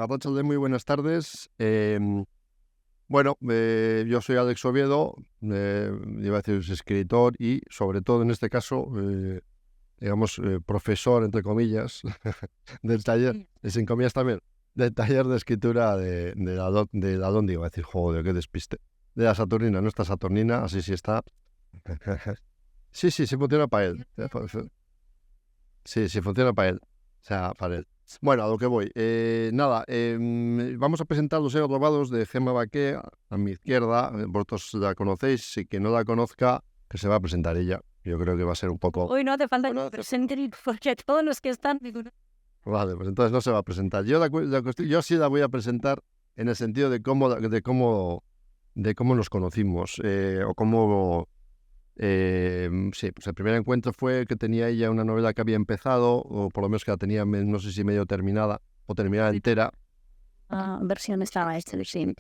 Arratsalde, muy buenas tardes. Yo soy Alex Oviedo, iba a decir escritor y, sobre todo en este caso, profesor, entre comillas, del taller, y sin comillas también, del taller de escritura de la Dondi, iba a decir, joder, qué despiste, de la Saturnina, no está Saturnina, así sí está. Sí funciona para él. Sí funciona para él. O sea, para él. Bueno, a lo que voy. Vamos a presentar Los Sellos Robados de Gemma Baqué, a mi izquierda. Vosotros la conocéis, si quien no la conozca, que se va a presentar ella. Yo creo que va a ser un poco... Hoy no hace falta que me presenten porque todos los que están... Vale, pues entonces no se va a presentar. Yo sí la voy a presentar en el sentido de cómo nos conocimos, o cómo... pues el primer encuentro fue que tenía ella una novela que había empezado, o por lo menos que la tenía, no sé si medio terminada o terminada entera. Versión estaba hecha, sí.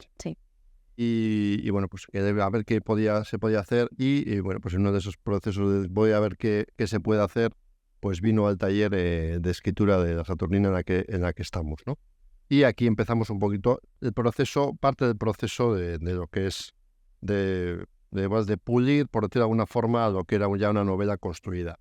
Y bueno, pues que a ver qué se podía hacer. Y bueno, pues en uno de esos procesos de voy a ver qué se puede hacer, pues vino al taller de escritura de la Saturnina en la que estamos, ¿no? Y aquí empezamos un poquito el proceso, parte del proceso de lo que es de pulir, por decirlo de alguna forma, lo que era ya una novela construida.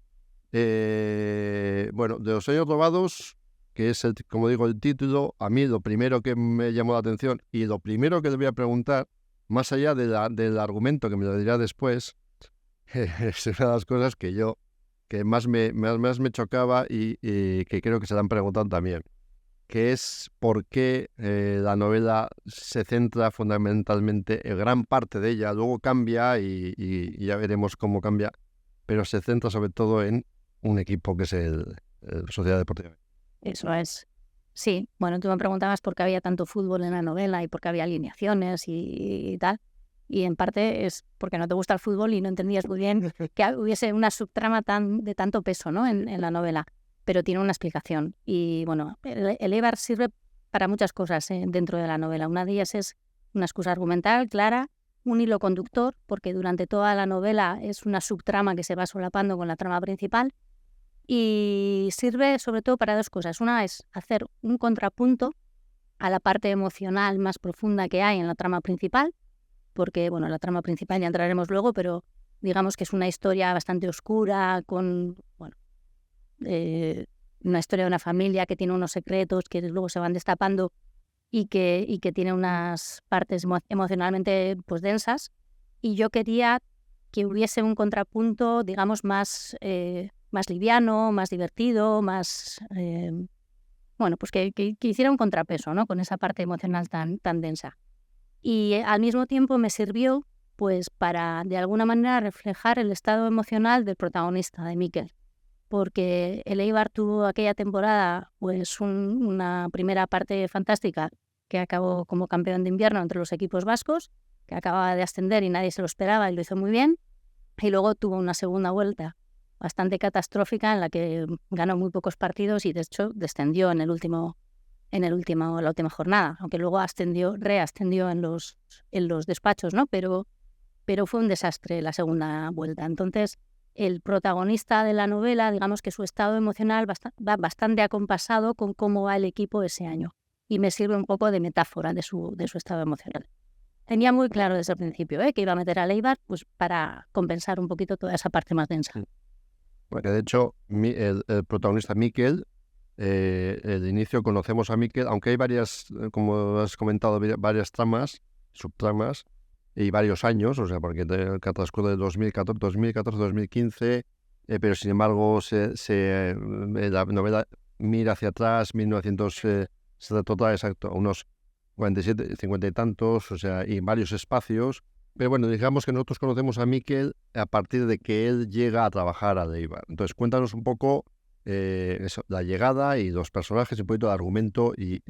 De Los Sellos Robados, que es, como digo, el título, a mí lo primero que me llamó la atención y lo primero que le voy a preguntar, más allá del argumento que me lo dirá después, es una de las cosas que más me chocaba y que creo que se la han preguntado también, que es por qué la novela se centra fundamentalmente, en gran parte de ella, luego cambia y ya veremos cómo cambia, pero se centra sobre todo en un equipo que es el Sociedad Deportiva. Eso es. Sí, bueno, tú me preguntabas por qué había tanto fútbol en la novela y por qué había alineaciones y tal. Y en parte es porque no te gusta el fútbol y no entendías muy bien que hubiese una subtrama de tanto peso, ¿no? en la novela. Pero tiene una explicación. Y bueno, el Eibar sirve para muchas cosas dentro de la novela. Una de ellas es una excusa argumental clara, un hilo conductor, porque durante toda la novela es una subtrama que se va solapando con la trama principal. Y sirve sobre todo para dos cosas. Una es hacer un contrapunto a la parte emocional más profunda que hay en la trama principal, porque, bueno, la trama principal ya entraremos luego, pero digamos que es una historia bastante oscura, con, bueno, una historia de una familia que tiene unos secretos que luego se van destapando y que tiene unas partes emocionalmente pues densas, y yo quería que hubiese un contrapunto, digamos, más liviano, más divertido, más pues que hiciera un contrapeso, ¿no? Con esa parte emocional tan densa. Y al mismo tiempo me sirvió pues para de alguna manera reflejar el estado emocional del protagonista, de Mikel, porque el Eibar tuvo aquella temporada pues una primera parte fantástica, que acabó como campeón de invierno entre los equipos vascos, que acababa de ascender y nadie se lo esperaba y lo hizo muy bien, y luego tuvo una segunda vuelta bastante catastrófica en la que ganó muy pocos partidos y de hecho descendió en la última jornada, aunque luego reascendió en los despachos, ¿no? Pero fue un desastre la segunda vuelta. Entonces, el protagonista de la novela, digamos que su estado emocional va bastante acompasado con cómo va el equipo ese año, y me sirve un poco de metáfora de su estado emocional. Tenía muy claro desde el principio que iba a meter a Eibar pues para compensar un poquito toda esa parte más densa. Bueno, de hecho, el protagonista Mikel, el inicio conocemos a Mikel, aunque hay varias, como has comentado, varias subtramas y varios años, o sea, porque transcurre de 2014-2015, pero sin embargo la novela mira hacia atrás, 1970, exacto, unos 47, 50 y tantos, o sea, y varios espacios. Pero bueno, digamos que nosotros conocemos a Mikel a partir de que él llega a trabajar a Eibar. Entonces, cuéntanos un poco la llegada y los personajes, un poquito de argumento y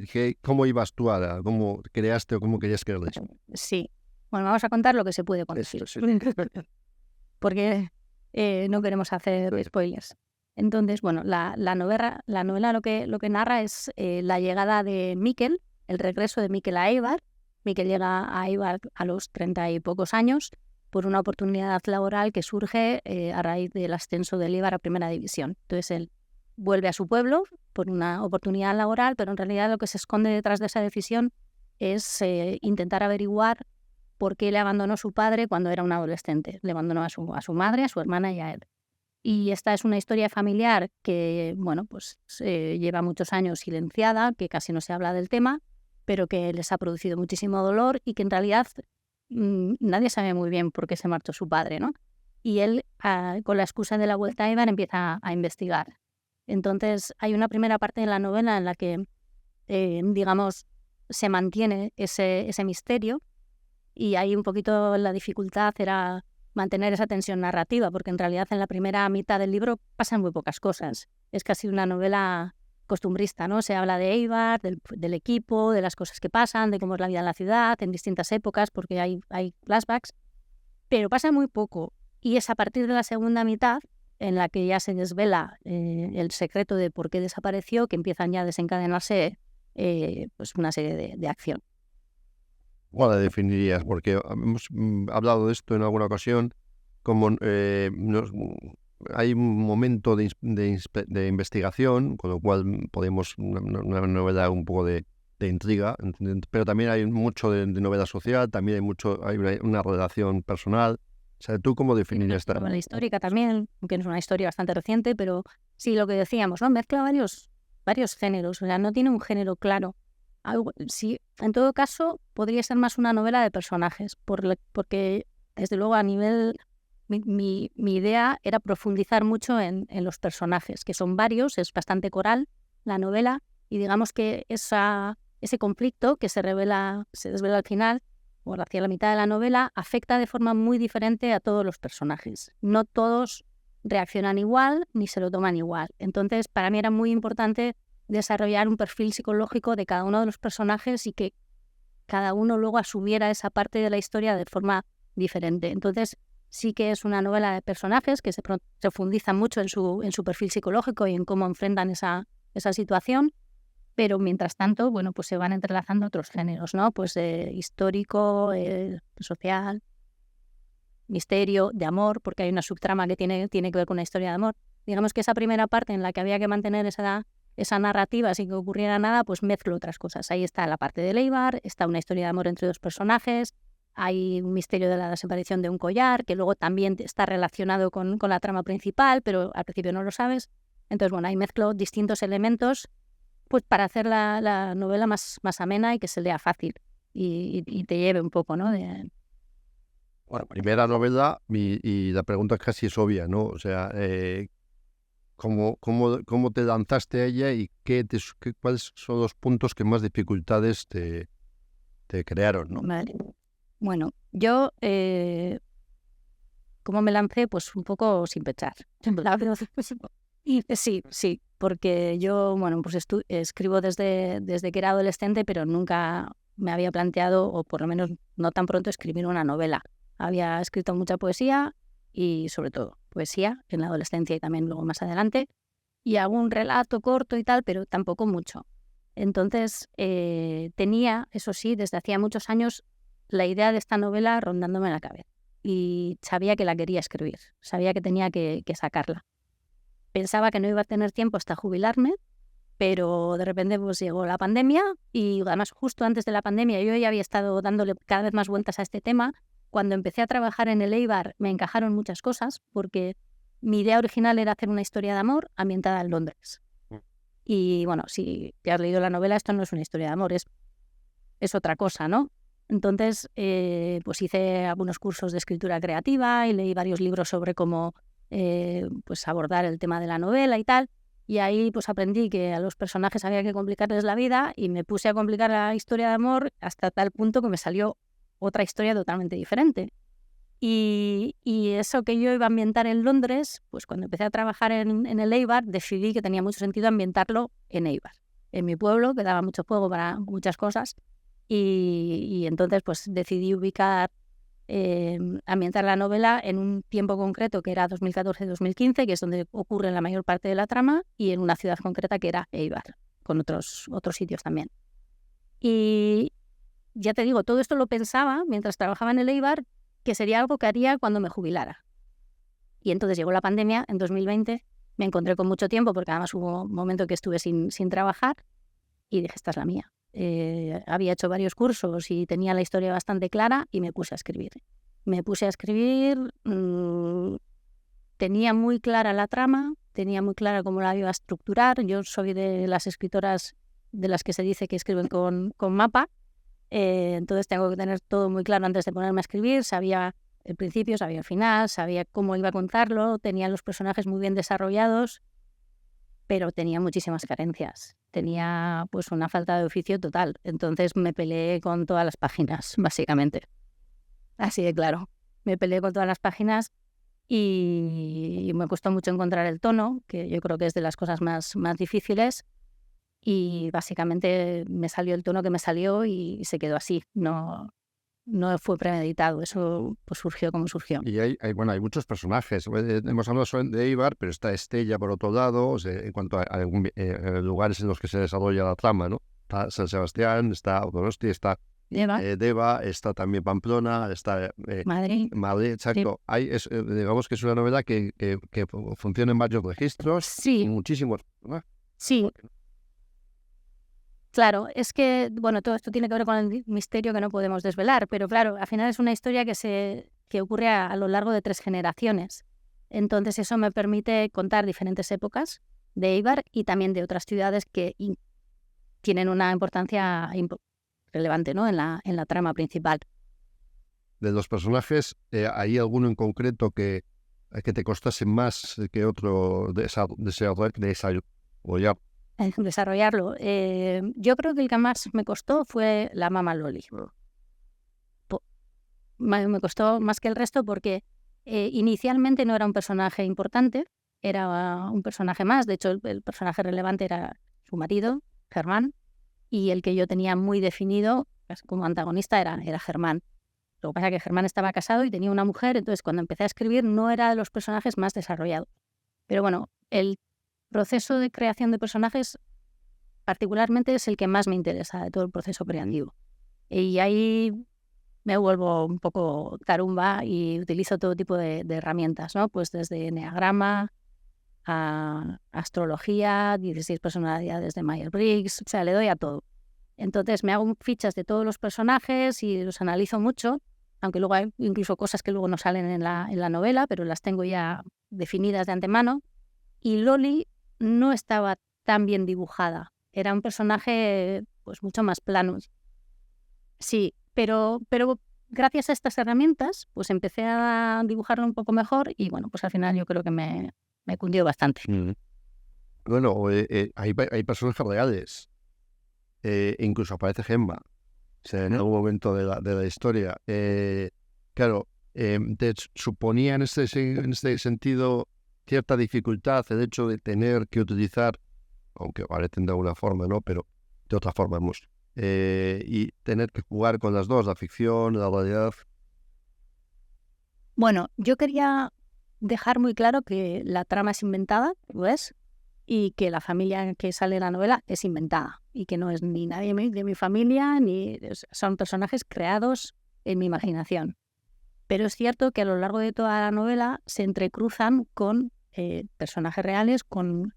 cómo ibas tú cómo creaste o cómo querías crearle. Sí, bueno, vamos a contar lo que se puede contar. Sí. Porque no queremos hacer spoilers. Entonces, bueno, la novela lo que narra es la llegada de Mikel, el regreso de Mikel a Eibar. Mikel llega a Eibar a los 30 y pocos años por una oportunidad laboral que surge a raíz del ascenso del Eibar a Primera División. Entonces él vuelve a su pueblo, por una oportunidad laboral, pero en realidad lo que se esconde detrás de esa decisión es intentar averiguar por qué le abandonó su padre cuando era un adolescente. Le abandonó a su madre, a su hermana y a él. Y esta es una historia familiar que, bueno, pues lleva muchos años silenciada, que casi no se habla del tema, pero que les ha producido muchísimo dolor y que en realidad nadie sabe muy bien por qué se marchó su padre, ¿no? Y él, con la excusa de la vuelta a Eibar, empieza a investigar. Entonces, hay una primera parte de la novela en la que, digamos, se mantiene ese misterio, y ahí un poquito la dificultad era mantener esa tensión narrativa, porque en realidad en la primera mitad del libro pasan muy pocas cosas. Es casi una novela costumbrista, ¿no? Se habla de Eibar, del equipo, de las cosas que pasan, de cómo es la vida en la ciudad, en distintas épocas, porque hay flashbacks, pero pasa muy poco. Y es a partir de la segunda mitad, en la que ya se desvela el secreto de por qué desapareció, que empiezan ya a desencadenarse pues una serie de acción. ¿Cómo la definirías? Porque hemos hablado de esto en alguna ocasión, como hay un momento de investigación, con lo cual podemos una novela un poco de intriga, pero también hay mucho de novela social, también hay una relación personal. O sea, ¿tú cómo definirías esta? La histórica también, que es una historia bastante reciente, pero sí, lo que decíamos, ¿no? Mezcla varios géneros, o sea, no tiene un género claro. Sí, en todo caso, podría ser más una novela de personajes, porque desde luego a nivel... Mi idea era profundizar mucho en los personajes, que son varios, es bastante coral la novela, y digamos que ese conflicto que se desvela al final, o hacia la mitad de la novela, afecta de forma muy diferente a todos los personajes. No todos reaccionan igual, ni se lo toman igual. Entonces, para mí era muy importante desarrollar un perfil psicológico de cada uno de los personajes y que cada uno luego asumiera esa parte de la historia de forma diferente. Entonces, sí que es una novela de personajes que se profundizan mucho en su perfil psicológico y en cómo enfrentan esa situación, pero mientras tanto, bueno, pues se van entrelazando otros géneros, ¿no? Pues histórico, social, misterio, de amor, porque hay una subtrama que tiene que ver con una historia de amor. Digamos que esa primera parte en la que había que mantener esa narrativa sin que ocurriera nada, pues mezclo otras cosas. Ahí está la parte de Eibar, está una historia de amor entre dos personajes, hay un misterio de la desaparición de un collar, que luego también está relacionado con la trama principal, pero al principio no lo sabes. Entonces, bueno, ahí mezclo distintos elementos pues para hacer la novela más amena y que se lea fácil y te lleve un poco, ¿no? Bueno, primera novela y la pregunta casi es obvia, ¿no? O sea, ¿cómo te lanzaste a ella y cuáles son los puntos que más dificultades te crearon, ¿no? Vale. Bueno, yo, ¿cómo me lancé? Pues un poco sin pensar. Sí, porque yo, bueno, pues escribo desde que era adolescente, pero nunca me había planteado, o por lo menos no tan pronto, escribir una novela. Había escrito mucha poesía y sobre todo poesía en la adolescencia y también luego más adelante, y algún relato corto y tal, pero tampoco mucho. Entonces tenía, eso sí, desde hacía muchos años la idea de esta novela rondándome en la cabeza y sabía que la quería escribir, sabía que tenía que sacarla. Pensaba que no iba a tener tiempo hasta jubilarme, pero de repente pues llegó la pandemia y además justo antes de la pandemia yo ya había estado dándole cada vez más vueltas a este tema. Cuando empecé a trabajar en el Eibar me encajaron muchas cosas porque mi idea original era hacer una historia de amor ambientada en Londres. Y bueno, si te has leído la novela, esto no es una historia de amor, es otra cosa, ¿no? Entonces, pues hice algunos cursos de escritura creativa y leí varios libros sobre cómo pues abordar el tema de la novela y tal. Y ahí pues aprendí que a los personajes había que complicarles la vida y me puse a complicar la historia de amor hasta tal punto que me salió otra historia totalmente diferente. Y eso que yo iba a ambientar en Londres, pues cuando empecé a trabajar en el Eibar, decidí que tenía mucho sentido ambientarlo en Eibar, en mi pueblo, que daba mucho juego para muchas cosas. Y entonces pues decidí ambientar la novela en un tiempo concreto que era 2014-2015, que es donde ocurre la mayor parte de la trama, y en una ciudad concreta que era Eibar, con otros sitios también. Y ya te digo, todo esto lo pensaba mientras trabajaba en el Eibar, que sería algo que haría cuando me jubilara. Y entonces llegó la pandemia en 2020 me encontré con mucho tiempo, porque además hubo un momento que estuve sin trabajar, y dije, esta es la mía. Había hecho varios cursos y tenía la historia bastante clara y me puse a escribir. Tenía muy clara la trama, tenía muy clara cómo la iba a estructurar. Yo soy de las escritoras de las que se dice que escriben con mapa, entonces tengo que tener todo muy claro antes de ponerme a escribir. Sabía el principio, sabía el final, sabía cómo iba a contarlo, tenía los personajes muy bien desarrollados, pero tenía muchísimas carencias. Tenía pues una falta de oficio total. Entonces me peleé con todas las páginas, básicamente. Así de claro. Me peleé con todas las páginas y me costó mucho encontrar el tono, que yo creo que es de las cosas más difíciles. Y básicamente me salió el tono que me salió y se quedó así. No fue premeditado, eso pues surgió como surgió. Y hay muchos personajes. Hemos hablado solo de Eibar, pero está Estella por otro lado, o sea, en cuanto a lugares en los que se desarrolla la trama, ¿no? Está San Sebastián, está Donosti, está Deva, está también Pamplona, está Madrid, exacto. Sí. Digamos que es una novela que funciona en varios registros, sí. Y muchísimos personajes. Sí. Claro, es que, bueno, todo esto tiene que ver con el misterio que no podemos desvelar, pero claro, al final es una historia que ocurre a lo largo de 3 generaciones. Entonces eso me permite contar diferentes épocas de Eibar y también de otras ciudades que tienen una importancia relevante, ¿no? en la trama principal. De los personajes, ¿hay alguno en concreto que te costase más que otro desarrollarlo? Yo creo que el que más me costó fue la Mama Loli. Me costó más que el resto porque inicialmente no era un personaje importante, era un personaje más. De hecho, el personaje relevante era su marido, Germán, y el que yo tenía muy definido como antagonista era Germán. Lo que pasa es que Germán estaba casado y tenía una mujer, entonces cuando empecé a escribir no era de los personajes más desarrollados. Pero bueno, el proceso de creación de personajes particularmente es el que más me interesa de todo el proceso creativo. Y ahí me vuelvo un poco tarumba y utilizo todo tipo de herramientas, ¿no? Pues desde enneagrama a astrología, 16 personalidades de Myers-Briggs, o sea, le doy a todo. Entonces me hago fichas de todos los personajes y los analizo mucho, aunque luego hay incluso cosas que luego no salen en la novela, pero las tengo ya definidas de antemano. Y Loli no estaba tan bien dibujada, era un personaje pues mucho más plano. Sí, pero gracias a estas herramientas pues empecé a dibujarlo un poco mejor y bueno, pues al final yo creo que me cundió bastante. Bueno, hay personajes reales, incluso aparece Gemma, o sea, en algún momento de la historia. Claro, te suponía en este sentido cierta dificultad el hecho de tener que utilizar, aunque parecen de alguna forma, ¿no? Pero de otra forma hemos... y tener que jugar con las dos, la ficción, la realidad. Bueno, yo quería dejar muy claro que la trama es inventada, ¿ves? Y que la familia que sale en la novela es inventada y que no es ni nadie de mi familia, ni son personajes creados en mi imaginación. Pero es cierto que a lo largo de toda la novela se entrecruzan con personajes reales, con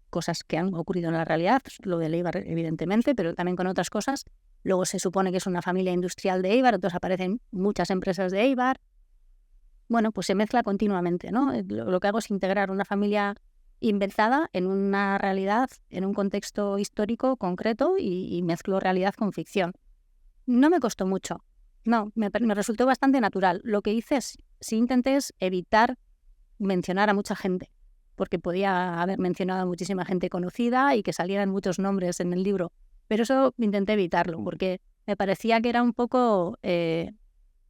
cosas que han ocurrido en la realidad, lo de Eibar evidentemente, pero también con otras cosas. Luego se supone que es una familia industrial de Eibar, entonces aparecen muchas empresas de Eibar. Bueno, pues se mezcla continuamente, ¿no? Lo que hago es integrar una familia inventada en una realidad, en un contexto histórico concreto y mezclo realidad con ficción. No me costó mucho, no, me resultó bastante natural. Lo que hice sí intenté es evitar mencionar a mucha gente, porque podía haber mencionado a muchísima gente conocida y que salieran muchos nombres en el libro, pero eso intenté evitarlo, porque me parecía que era un poco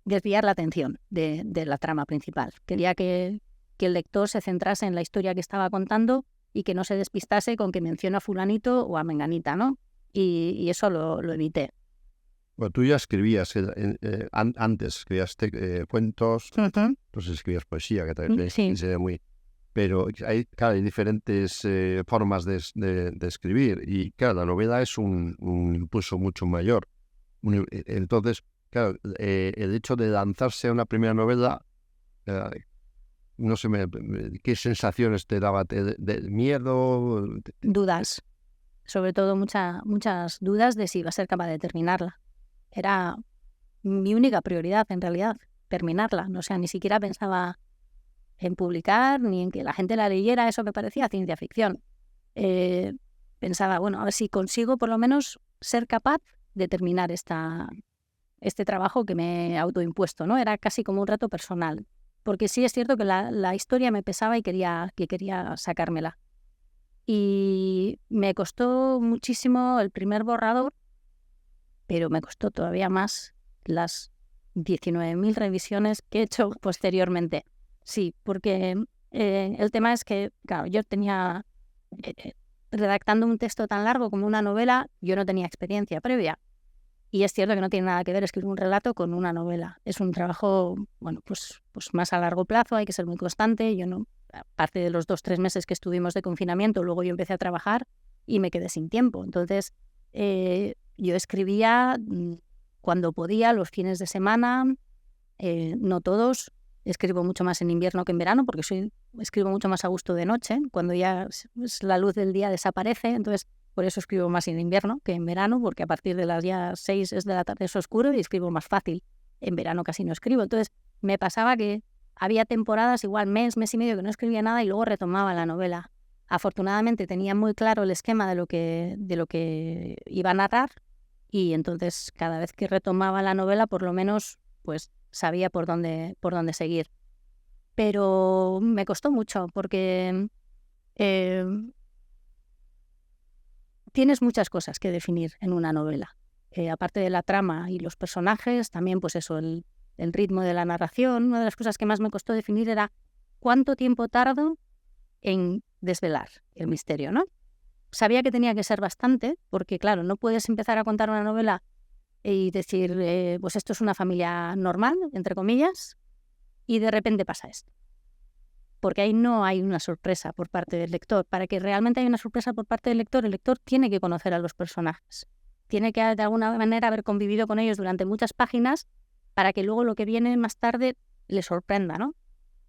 desviar la atención de la trama principal. Quería que el lector se centrase en la historia que estaba contando y que no se despistase con que menciona a fulanito o a menganita, ¿no? Y eso lo evité. Bueno, tú ya escribías antes, escribías cuentos, entonces escribías poesía, que también sería muy... Pero hay diferentes formas de escribir y, claro, la novela es un impulso mucho mayor. Entonces, claro, el hecho de lanzarse a una primera novela no sé, ¿qué sensaciones te daba? ¿De miedo? Dudas, sobre todo muchas dudas de si iba a ser capaz de terminarla. Era mi única prioridad, en realidad, terminarla. O sea, ni siquiera pensaba en publicar ni en que la gente la leyera, eso me parecía ciencia ficción. Pensaba, bueno, a ver si consigo por lo menos ser capaz de terminar este trabajo que me he autoimpuesto, ¿no? Era casi como un reto personal, porque sí es cierto que la historia me pesaba y quería sacármela. Y me costó muchísimo el primer borrador, pero me costó todavía más las 19.000 revisiones que he hecho posteriormente. Sí, porque el tema es que, claro, yo tenía, redactando un texto tan largo como una novela, yo no tenía experiencia previa. Y es cierto que no tiene nada que ver escribir un relato con una novela. Es un trabajo, bueno, pues más a largo plazo, hay que ser muy constante. Yo no, aparte de los 2-3 meses que estuvimos de confinamiento, luego yo empecé a trabajar y me quedé sin tiempo. Entonces, yo escribía cuando podía, los fines de semana, no todos. Escribo mucho más en invierno que en verano porque escribo mucho más a gusto de noche, cuando ya la luz del día desaparece. Entonces, por eso escribo más en invierno que en verano, porque a partir de las ya 6 de la tarde es oscuro y escribo más fácil. En verano casi no escribo. Entonces, me pasaba que había temporadas, igual mes y medio, que no escribía nada y luego retomaba la novela. Afortunadamente tenía muy claro el esquema de lo que iba a narrar, y entonces cada vez que retomaba la novela, por lo menos, pues sabía por dónde seguir. Pero me costó mucho porque tienes muchas cosas que definir en una novela. Aparte de la trama y los personajes, también pues eso, el ritmo de la narración. Una de las cosas que más me costó definir era cuánto tiempo tardo en desvelar el misterio, ¿no? Sabía que tenía que ser bastante, porque claro, no puedes empezar a contar una novela y decir, pues esto es una familia normal, entre comillas, y de repente pasa esto. Porque ahí no hay una sorpresa por parte del lector. Para que realmente haya una sorpresa por parte del lector, el lector tiene que conocer a los personajes. Tiene que, de alguna manera, haber convivido con ellos durante muchas páginas para que luego lo que viene más tarde le sorprenda, ¿no?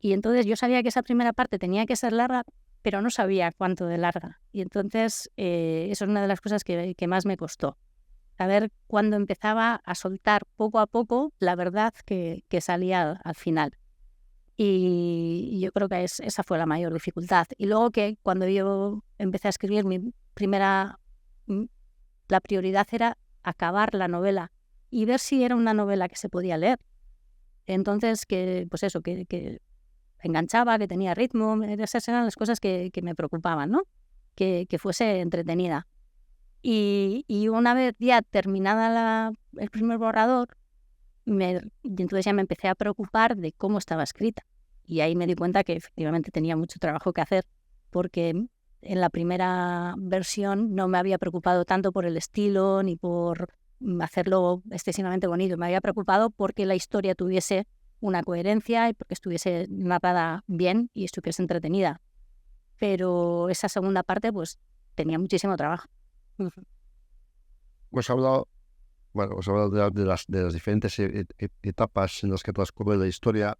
Y entonces yo sabía que esa primera parte tenía que ser larga, pero no sabía cuánto de larga. Y entonces eso es una de las cosas que más me costó. Saber cuándo empezaba a soltar poco a poco la verdad que salía al final. Y yo creo que esa fue la mayor dificultad. Y luego que cuando yo empecé a escribir la prioridad era acabar la novela y ver si era una novela que se podía leer. Entonces, que enganchaba, que tenía ritmo, esas eran las cosas que me preocupaban, ¿no? Que fuese entretenida. Y una vez ya terminada el primer borrador, entonces ya me empecé a preocupar de cómo estaba escrita. Y ahí me di cuenta que efectivamente tenía mucho trabajo que hacer, porque en la primera versión no me había preocupado tanto por el estilo ni por hacerlo excesivamente bonito. Me había preocupado porque la historia tuviese una coherencia y porque estuviese narrada bien y estuviese entretenida. Pero esa segunda parte pues tenía muchísimo trabajo. Hemos hablado de las diferentes etapas en las que transcurre la historia.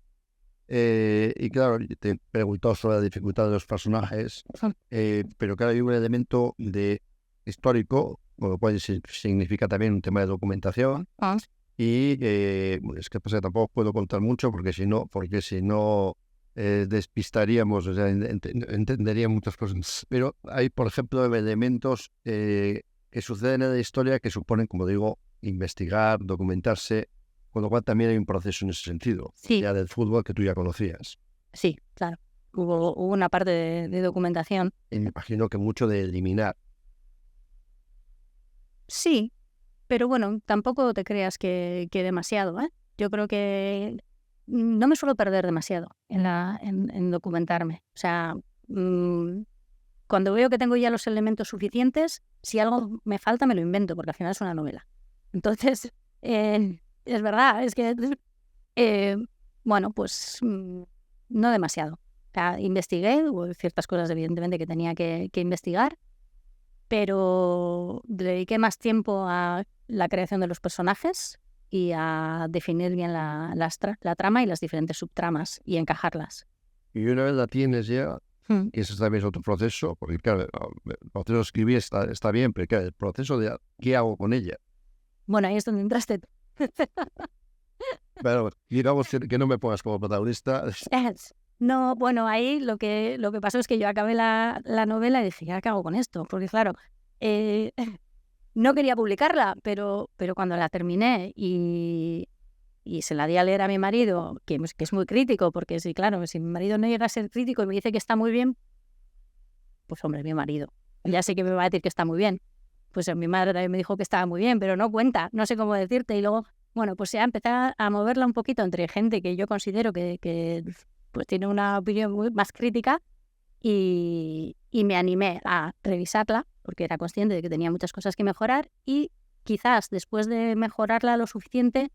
Y claro, te he preguntado sobre la dificultad de los personajes, pero claro, hay un elemento histórico, con lo cual significa también un tema de documentación. Y es que pues, tampoco puedo contar mucho porque si no despistaríamos, o sea, entendería muchas cosas. Pero hay, por ejemplo, elementos que suceden en la historia que suponen, como digo, investigar, documentarse, con lo cual también hay un proceso en ese sentido, Sí. ya del fútbol que tú ya conocías. Sí, claro. Hubo una parte de documentación. Y me imagino que mucho de eliminar. Sí, pero bueno, tampoco te creas que demasiado, ¿eh? Yo creo que no me suelo perder demasiado en documentarme. O sea, cuando veo que tengo ya los elementos suficientes, si algo me falta me lo invento, porque al final es una novela. Entonces, es verdad, es que, bueno, pues no demasiado. O sea, investigué, hubo ciertas cosas evidentemente que tenía que investigar, pero dediqué más tiempo a la creación de los personajes y a definir bien la trama y las diferentes subtramas y encajarlas. Y una vez la tienes ya, Mm. y ese también es otro proceso, porque claro, el proceso de escribir está bien, pero claro, el proceso de qué hago con ella. Bueno, ahí es donde entraste tú. Pero digamos que no me pongas como protagonista. No, bueno, ahí lo que pasó es que yo acabé la novela y dije, ¿ya qué hago con esto? Porque claro, no quería publicarla, pero cuando la terminé y se la di a leer a mi marido, que es muy crítico, porque sí, claro, si mi marido no llega a ser crítico y me dice que está muy bien, pues hombre, mi marido, ya sé que me va a decir que está muy bien. Pues mi madre también me dijo que estaba muy bien, pero no cuenta, no sé cómo decirte. Y luego, bueno, pues ya empecé a moverla un poquito entre gente que yo considero que pues tiene una opinión más crítica y me animé a revisarla porque era consciente de que tenía muchas cosas que mejorar y quizás después de mejorarla lo suficiente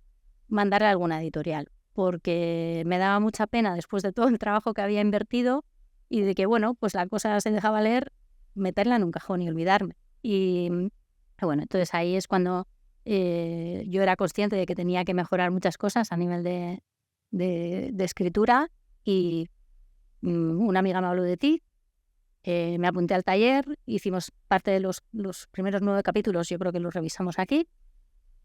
mandarla a alguna editorial porque me daba mucha pena después de todo el trabajo que había invertido y de que, bueno, pues la cosa se dejaba leer, meterla en un cajón y olvidarme. Y bueno, entonces ahí es cuando yo era consciente de que tenía que mejorar muchas cosas a nivel de escritura y una amiga me habló de ti, me apunté al taller, hicimos parte de los primeros 9 capítulos, yo creo que los revisamos aquí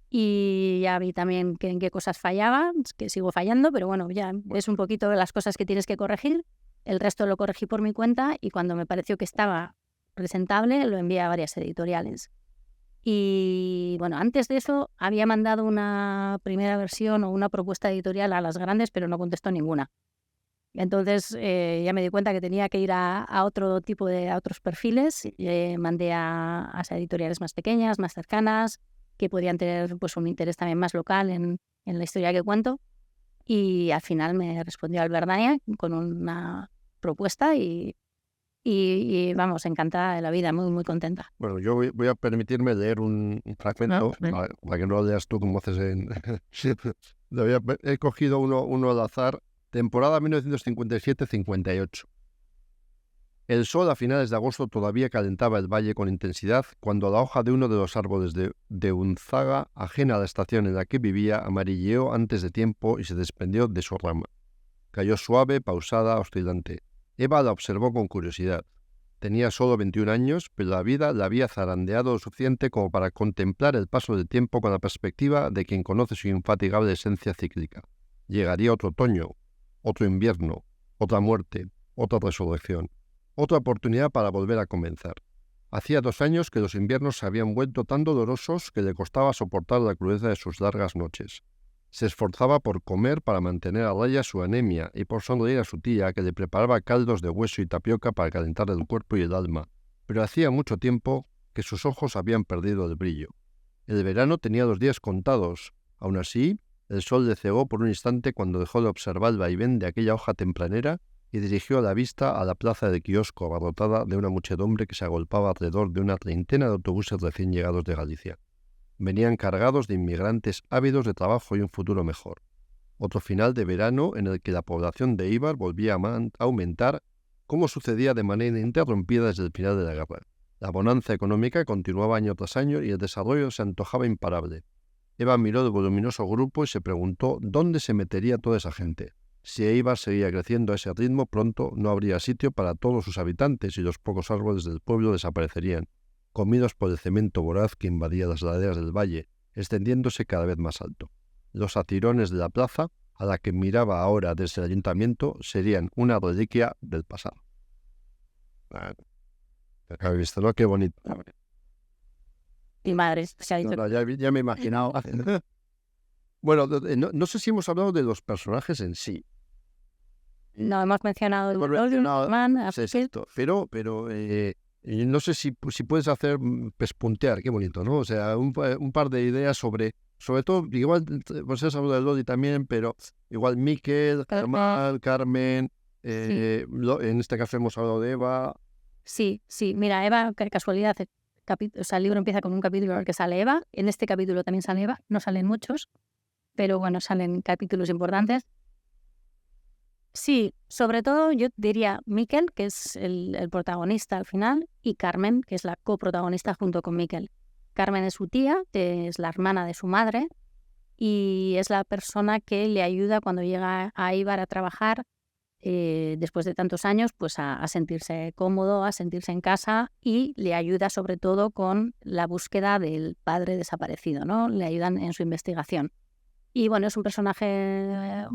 y ya vi también en qué cosas fallaba, que sigo fallando, pero bueno, ya ves un poquito de las cosas que tienes que corregir, el resto lo corregí por mi cuenta y cuando me pareció que estaba presentable lo envié a varias editoriales. Y bueno, antes de eso había mandado una primera versión o una propuesta editorial a las grandes, pero no contestó ninguna. Entonces ya me di cuenta que tenía que ir a otro tipo a otros perfiles. Mandé a editoriales más pequeñas, más cercanas, que podían tener pues un interés también más local en la historia que cuento. Y al final me respondió Albert con una propuesta y vamos, encantada de la vida, muy, muy contenta. Bueno, yo voy a permitirme leer un fragmento, para que no lo leas tú como haces en... He cogido uno al azar, temporada 1957-58. El sol a finales de agosto todavía calentaba el valle con intensidad cuando la hoja de uno de los árboles de Unzaga, ajena a la estación en la que vivía, amarilleó antes de tiempo y se desprendió de su rama. Cayó suave, pausada, oscilante. Eva la observó con curiosidad. Tenía solo 21 años, pero la vida la había zarandeado lo suficiente como para contemplar el paso del tiempo con la perspectiva de quien conoce su infatigable esencia cíclica. Llegaría otro otoño, otro invierno, otra muerte, otra resurrección, otra oportunidad para volver a comenzar. Hacía 2 años que los inviernos se habían vuelto tan dolorosos que le costaba soportar la crudeza de sus largas noches. Se esforzaba por comer para mantener a raya su anemia y por sonreír a su tía que le preparaba caldos de hueso y tapioca para calentar el cuerpo y el alma, pero hacía mucho tiempo que sus ojos habían perdido el brillo. El verano tenía los días contados. Aún así, el sol le cegó por un instante cuando dejó de observar el vaivén de aquella hoja tempranera y dirigió la vista a la plaza del kiosco abarrotada de una muchedumbre que se agolpaba alrededor de una treintena de autobuses recién llegados de Galicia. Venían cargados de inmigrantes ávidos de trabajo y un futuro mejor. Otro final de verano en el que la población de Eibar volvía a aumentar, como sucedía de manera ininterrumpida desde el final de la guerra. La bonanza económica continuaba año tras año y el desarrollo se antojaba imparable. Eva miró el voluminoso grupo y se preguntó dónde se metería toda esa gente. Si Eibar seguía creciendo a ese ritmo, pronto no habría sitio para todos sus habitantes y los pocos árboles del pueblo desaparecerían, comidos por el cemento voraz que invadía las laderas del valle, extendiéndose cada vez más alto. Los atirones de la plaza, a la que miraba ahora desde el ayuntamiento, serían una reliquia del pasado. ¿Has visto, no? Qué bonito. Mi madre se ha dicho. No, ya me he imaginado. Bueno, no sé si hemos hablado de los personajes en sí. No, hemos mencionado el exacto, pero no sé si puedes hacer pespuntear, qué bonito, ¿no? O sea, un par de ideas sobre todo, igual, pues has hablado de Lodi también, pero igual Miquel, Carmen, en este caso hemos hablado de Eva. Sí, mira, Eva, qué casualidad, el libro empieza con un capítulo en el que sale Eva, en este capítulo también sale Eva, no salen muchos, pero bueno, salen capítulos importantes. Sí, sobre todo yo diría Miquel, que es el protagonista al final, y Carmen, que es la coprotagonista junto con Miquel. Carmen es su tía, es la hermana de su madre, y es la persona que le ayuda cuando llega a Eibar a trabajar después de tantos años, pues a sentirse cómodo, a sentirse en casa, y le ayuda sobre todo con la búsqueda del padre desaparecido, ¿no? Le ayudan en su investigación. Y bueno, es un personaje,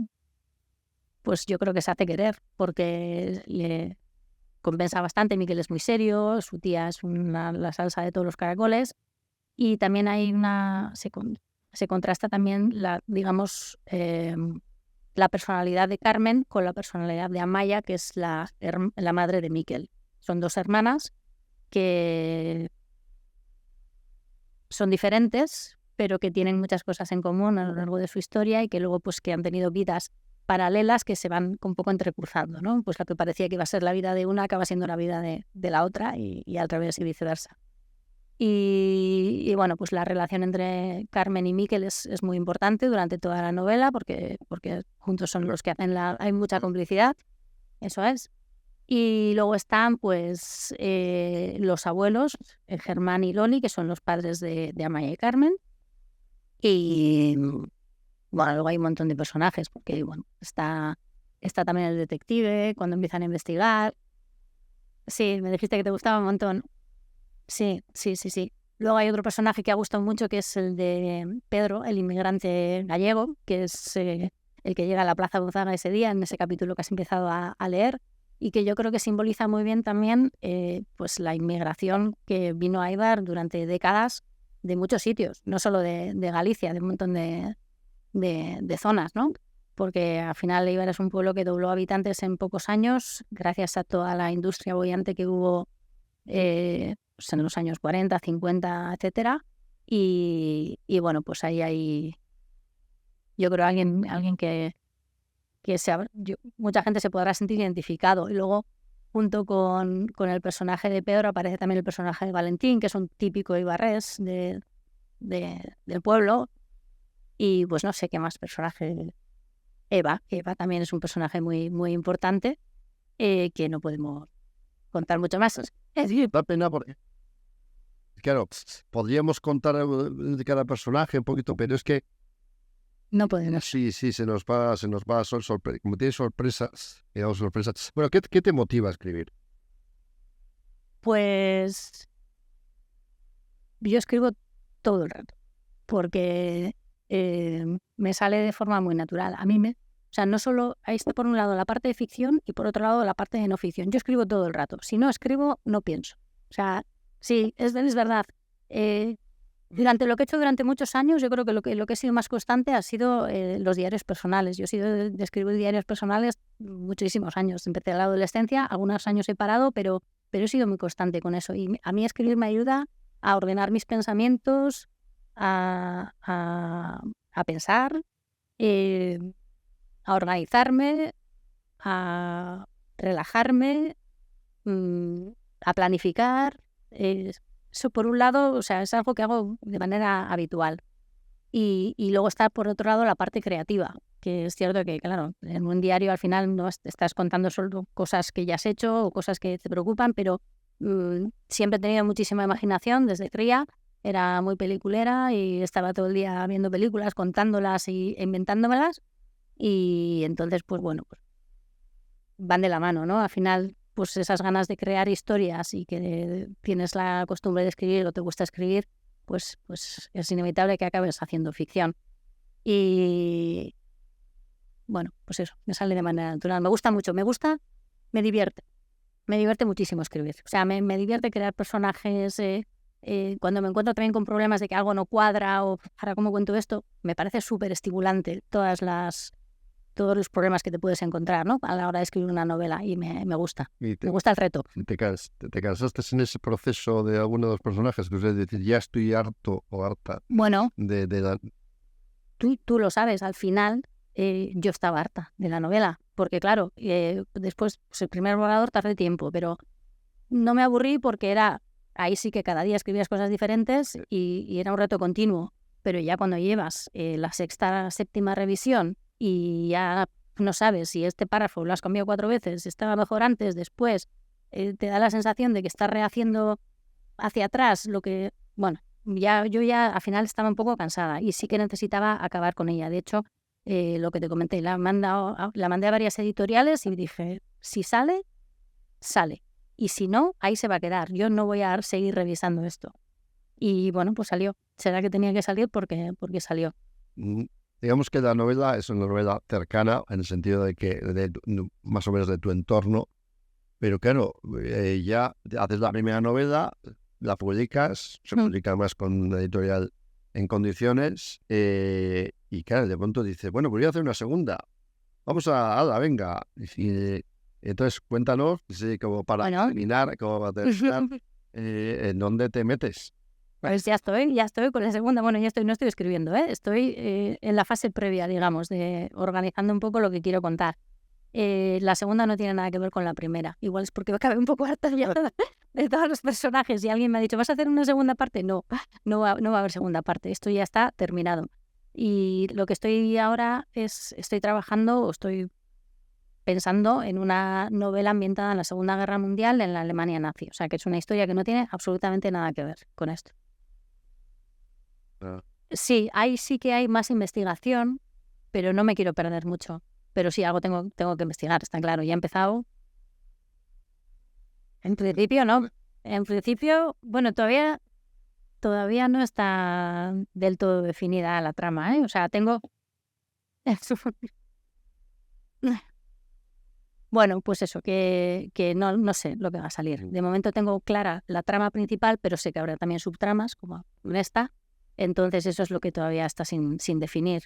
pues yo creo que se hace querer, porque le compensa bastante. Miquel es muy serio, su tía es la salsa de todos los caracoles, y también hay se contrasta también digamos, la personalidad de Carmen con la personalidad de Amaya, que es la madre de Miquel. Son dos hermanas que son diferentes, pero que tienen muchas cosas en común a lo largo de su historia, y que luego pues que han tenido vidas paralelas que se van un poco entrecruzando, ¿no? Pues lo que parecía que iba a ser la vida de una acaba siendo la vida de la otra, y al revés y viceversa. Y bueno, pues la relación entre Carmen y Miquel es muy importante durante toda la novela, porque juntos son los que hacen hay mucha complicidad, eso es. Y luego están pues los abuelos, Germán y Loli, que son los padres de Amaya y Carmen. Y bueno, luego hay un montón de personajes, porque bueno, está también el detective cuando empiezan a investigar. Sí, me dijiste que te gustaba un montón. Sí. Luego hay otro personaje que ha gustado mucho, que es el de Pedro, el inmigrante gallego, que es el que llega a la Plaza Gonzaga ese día, en ese capítulo que has empezado a leer, y que yo creo que simboliza muy bien también pues la inmigración que vino a Eibar durante décadas de muchos sitios, no solo de Galicia, de un montón de zonas, ¿no? Porque al final Eibar es un pueblo que dobló habitantes en pocos años, gracias a toda la industria boyante que hubo pues en los años 40, 50, etcétera. Y bueno, pues ahí hay, yo creo, alguien que mucha gente se podrá sentir identificado. Y luego, junto con el personaje de Pedro, aparece también el personaje de Valentín, que es un típico ibarrés del pueblo. Y pues no sé qué más personaje. Eva también es un personaje muy, muy importante, que no podemos contar mucho más. Da pena porque, claro, podríamos contar de cada personaje un poquito, pero es que no podemos. Sí, se nos va como tiene sorpresas, sorpresas. Bueno, ¿qué te motiva a escribir? Pues yo escribo todo el rato, porque me sale de forma muy natural. O sea, no solo, ahí está por un lado la parte de ficción y por otro lado la parte de no ficción. Yo escribo todo el rato. Si no escribo, no pienso. O sea, sí, es verdad. Durante lo que he hecho durante muchos años, yo creo que lo que he sido más constante ha sido los diarios personales. Yo he sido de escribir diarios personales muchísimos años. Empecé a la adolescencia, algunos años he parado, pero he sido muy constante con eso. Y a mí escribir me ayuda a ordenar mis pensamientos, a pensar, a organizarme, a relajarme, a planificar. Eso por un lado, o sea, es algo que hago de manera habitual. Y luego está por otro lado la parte creativa, que es cierto que, claro, en un diario al final no estás contando solo cosas que ya has hecho o cosas que te preocupan, pero siempre he tenido muchísima imaginación desde cría. Era muy peliculera y estaba todo el día viendo películas, contándolas e inventándomelas. Y entonces, pues bueno, pues van de la mano, ¿no? Al final, pues esas ganas de crear historias y que tienes la costumbre de escribir o te gusta escribir, pues es inevitable que acabes haciendo ficción. Y bueno, pues eso, me sale de manera natural. Me gusta mucho, me divierte muchísimo escribir. O sea, me divierte crear personajes. Cuando me encuentro también con problemas de que algo no cuadra o ahora cómo cuento esto, me parece súper estimulante todos los problemas que te puedes encontrar, ¿no? A la hora de escribir una novela, y me gusta. Me gusta el reto. ¿Te cansaste en ese proceso de alguno de los personajes? Es decir, ya estoy harto o harta. Bueno, tú lo sabes, al final yo estaba harta de la novela, porque claro, después pues el primer borrador tardé tiempo, pero no me aburrí porque ahí sí que cada día escribías cosas diferentes y era un reto continuo. Pero ya cuando llevas la sexta, séptima revisión y ya no sabes si este párrafo lo has cambiado 4 veces, si estaba mejor antes, después, te da la sensación de que estás rehaciendo hacia atrás lo que... Bueno, yo ya al final estaba un poco cansada y sí que necesitaba acabar con ella. De hecho, lo que te comenté, la mandé a varias editoriales y dije, si sale, sale. Y si no, ahí se va a quedar. Yo no voy a seguir revisando esto. Y bueno, pues salió. Será que tenía que salir porque salió. Digamos que la novela es una novela cercana en el sentido de que más o menos de tu entorno, pero claro, ya haces la primera novela, la publicas, se publica más con una editorial en condiciones, y claro, de pronto dices, bueno, pues voy a hacer una segunda, vamos a venga. Y entonces cuéntanos, como para terminar, como para terminar, ¿en dónde te metes? Pues ya estoy con la segunda. Bueno, no estoy escribiendo, estoy en la fase previa, digamos, de organizando un poco lo que quiero contar. La segunda no tiene nada que ver con la primera. Igual es porque me acabé un poco harta ya de todos los personajes. Y alguien me ha dicho, ¿vas a hacer una segunda parte? No va a haber segunda parte. Esto ya está terminado. Y lo que estoy ahora estoy trabajando o estoy pensando en una novela ambientada en la Segunda Guerra Mundial en la Alemania nazi. O sea, que es una historia que no tiene absolutamente nada que ver con esto. Sí, ahí sí que hay más investigación, pero no me quiero perder mucho. Pero sí, algo tengo que investigar, está claro. Ya he empezado. En principio, no. En principio, bueno, todavía no está del todo definida la trama, ¿eh? O sea, tengo... Bueno, pues eso, que no sé lo que va a salir. De momento tengo clara la trama principal, pero sé que habrá también subtramas, como en esta. Entonces eso es lo que todavía está sin definir.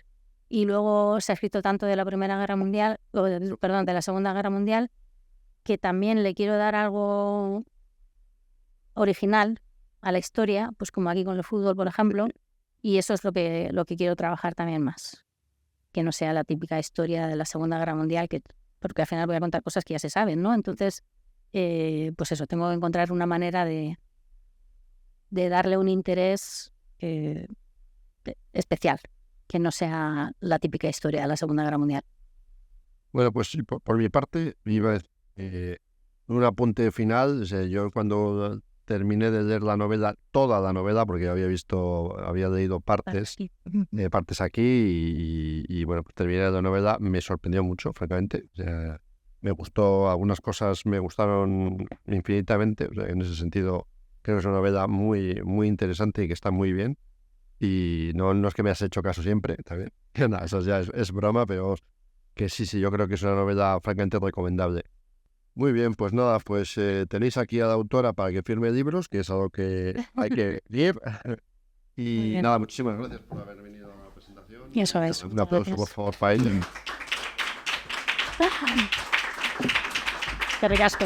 Y luego se ha escrito tanto de la Primera Guerra Mundial, de la Segunda Guerra Mundial, que también le quiero dar algo original a la historia, pues como aquí con el fútbol, por ejemplo, y eso es lo que quiero trabajar también más. Que no sea la típica historia de la Segunda Guerra Mundial, porque al final voy a contar cosas que ya se saben, ¿no? Entonces, pues eso, tengo que encontrar una manera de darle un interés especial, que no sea la típica historia de la Segunda Guerra Mundial. Bueno, pues sí, por mi parte, iba a decir, un apunte final. O sea, yo cuando terminé de leer la novela, toda la novela, porque había leído partes aquí y bueno, pues terminé la novela, me sorprendió mucho, francamente. O sea, me gustó, algunas cosas me gustaron infinitamente. O sea, en ese sentido, creo que es una novela muy, muy interesante y que está muy bien. Y no es que me has hecho caso siempre, también. Nada, eso ya es broma, pero que sí, yo creo que es una novela francamente recomendable. Muy bien, pues nada, pues tenéis aquí a la autora para que firme libros, que es algo que hay que leer. Y nada, muchísimas gracias por haber venido a la presentación. Y eso es. Un aplauso, por favor, para ella. Qué ricasco.